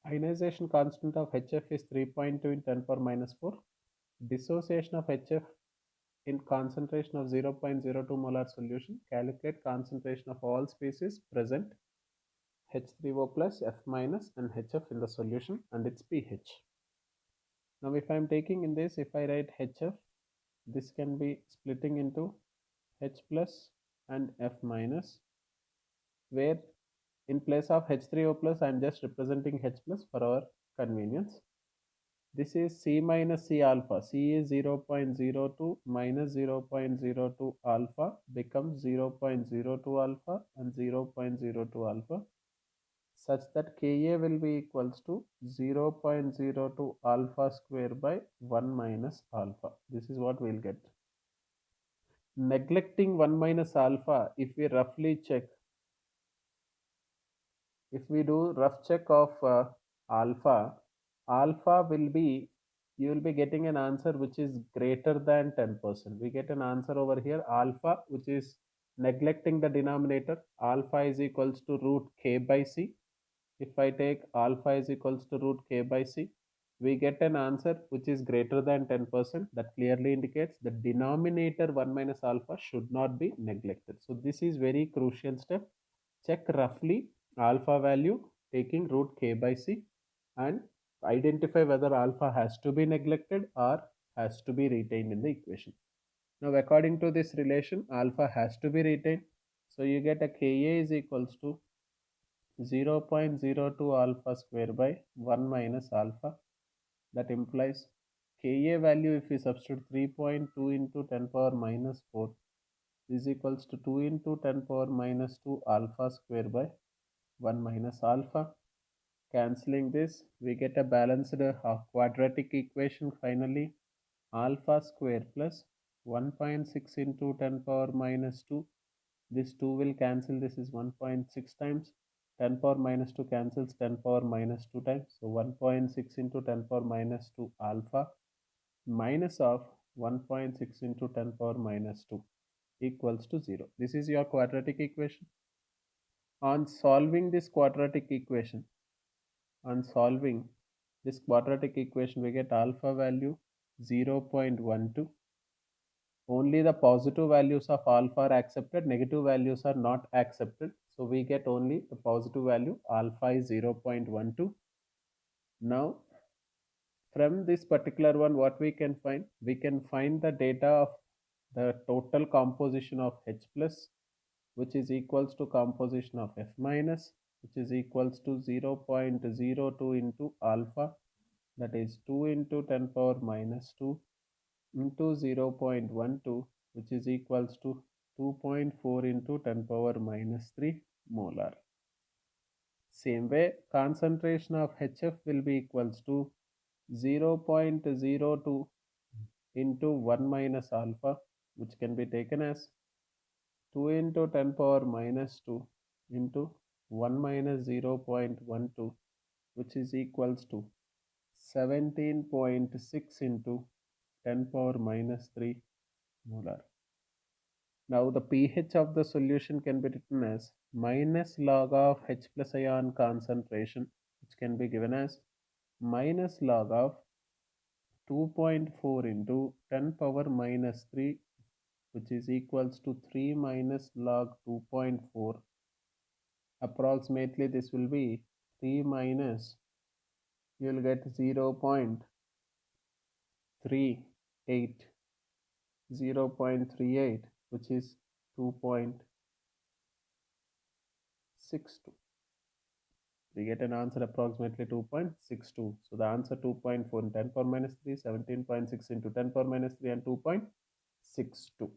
Ionization constant of HF is 3.2 in 10 power minus 4. Dissociation of HF in concentration of 0.02 molar solution. Calculate concentration of all species present H3O plus, F minus and HF in the solution and its pH. Now if I am taking in this, if I write HF, this can be splitting into H plus and F minus, where in place of H3O plus I am just representing H plus for our convenience. This is C minus C alpha. C is 0.02 minus 0.02 alpha becomes 0.02 alpha and 0.02 alpha, such that Ka will be equals to 0.02 alpha square by 1 minus alpha. This is what we'll get. Neglecting 1 minus alpha, if we roughly check, if we do rough check of alpha, alpha will be, you will be getting an answer which is greater than 10%. We get an answer over here, alpha, which is neglecting the denominator. Alpha is equals to root k by c. If I take alpha is equals to root k by c, we get an answer which is greater than 10%. That clearly indicates the denominator 1 minus alpha should not be neglected. So this is very crucial step. Check roughly alpha value taking root k by c and identify whether alpha has to be neglected or has to be retained in the equation. Now according to this relation, alpha has to be retained. So you get a Ka is equals to 0.02 alpha square by 1 minus alpha. That implies Ka value, if we substitute 3.2 into 10 power minus 4 is equals to 2 into 10 power minus 2 alpha square by 1 minus alpha. Cancelling this, we get a balanced quadratic equation finally. Alpha square plus 1.6 into 10 power minus 2. This 2 will cancel, this is 1.6 times. 10 power minus 2 cancels 10 power minus 2 times. So 1.6 into 10 power minus 2 alpha minus of 1.6 into 10 power minus 2 equals to 0. This is your quadratic equation. On solving this quadratic equation, we get alpha value 0.12. Only the positive values of alpha are accepted, negative values are not accepted. So we get only the positive value, alpha is 0.12. Now from this particular one, what we can find? We can find the data of the total composition of H plus, which is equals to composition of F minus, which is equals to 0.02 into alpha, that is 2 into 10 power minus 2 into 0.12, which is equals to 2.4 into 10 power minus 3 molar. Same way, concentration of HF will be equals to 0.02 into 1 minus alpha, which can be taken as 2 into 10 power minus 2 into 1 minus 0.12, which is equals to 17.6 into 10 power minus 3 molar. Now the pH of the solution can be written as minus log of H plus ion concentration, which can be given as minus log of 2.4 into 10 power minus 3, which is equals to 3 minus log 2.4. Approximately this will be 3 minus, you will get 0.38, 0.38, which is 2.62. We get an answer approximately 2.62. So the answer 2.4 in 10 power minus 3, 17.6 into 10 power minus 3 and 2.62.